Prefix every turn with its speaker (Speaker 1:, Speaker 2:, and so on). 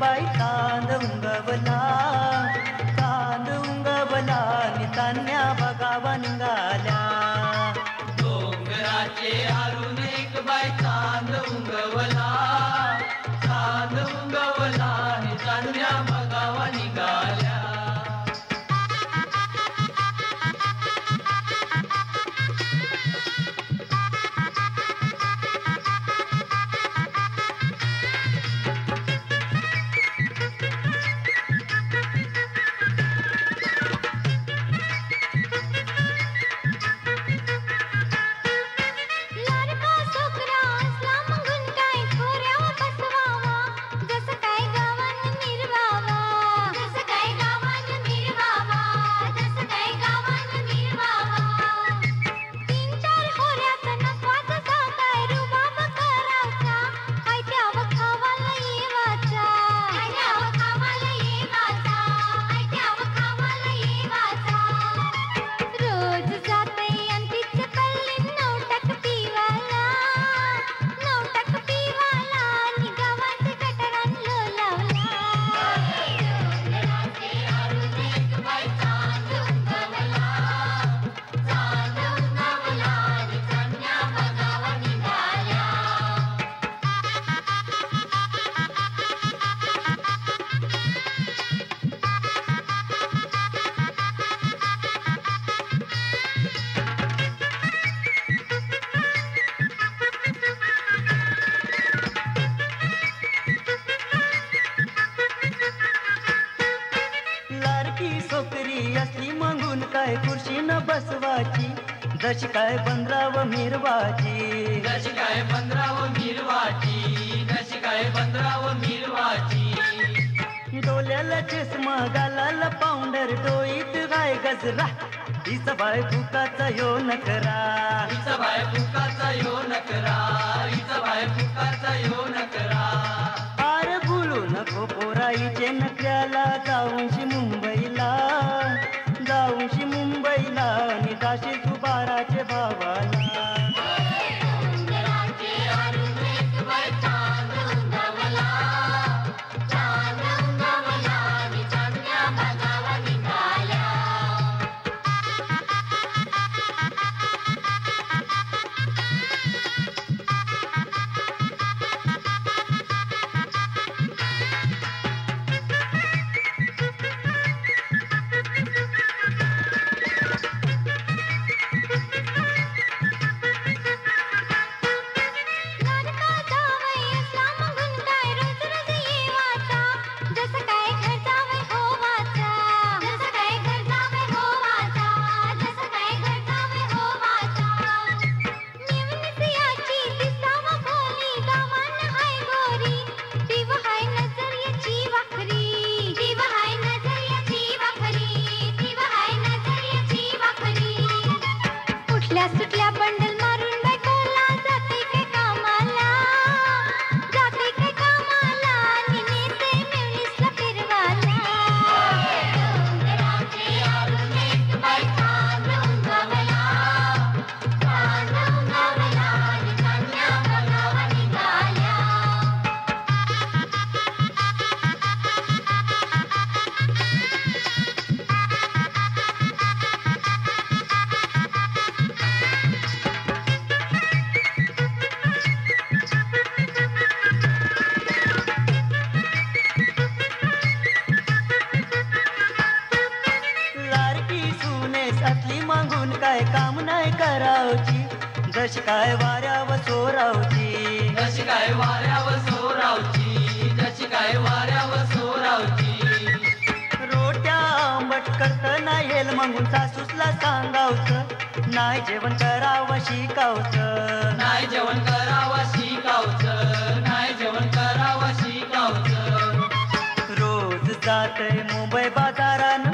Speaker 1: बाई चांद उंगवला, चांद उंगवला नितान्या बघावा निघाल्या.
Speaker 2: डोंगराचे आरून एक बाई चांद उंगवला, चांद उंगवला नितान्या बघावा निघाल्या.
Speaker 1: सोकरी असली मागून काय खुर्शी न बसवाची, जशी काय बंद्राव मिरवाची,
Speaker 2: जशी काय बंद्राव मिरवाची, जशी काय बंद्राव मिरवाची.
Speaker 1: डोल्याला चष्मा गालाला पावडर, डोईत गाय गजरा, हिचा बाय फुकाचा यो नकरा,
Speaker 2: हिचा बाय फुकाचा यो नकरा, हिचा बाय फुकाचा यो नकरा.
Speaker 1: आर बोलू नको पोराईचे नकऱ्याला, जाऊनशी मुंबईला, जाऊनशी मुंबईला आणि जाशी तू बाराचे भावाला.
Speaker 3: सुटल्या बंडल मारून बायकोला, जाते काय कामाला, जाते काय कामाला, निनेते मेवणीसला फिरवाला. डोंगराचे आरून एक बाई चांद उंगवला, चांद उंगवला नितान्या बघावा निघाल्या.
Speaker 1: असली मागून काय काम नाही करावची, जशी काय वाऱ्यावर सोरावची,
Speaker 2: जशी काय वाऱ्यावर सोरावची, जशी काय वाऱ्यावर सोरावची.
Speaker 1: रोट्या आंबट करता येईल मागून सासूसला सांगावचं, नाही जेवण करावं शिकावचं,
Speaker 2: नाही जेवण करावं शिकावचं, नाही जेवण करावं शिकावचं.
Speaker 1: रोज जातय मुंबई बाजारानं,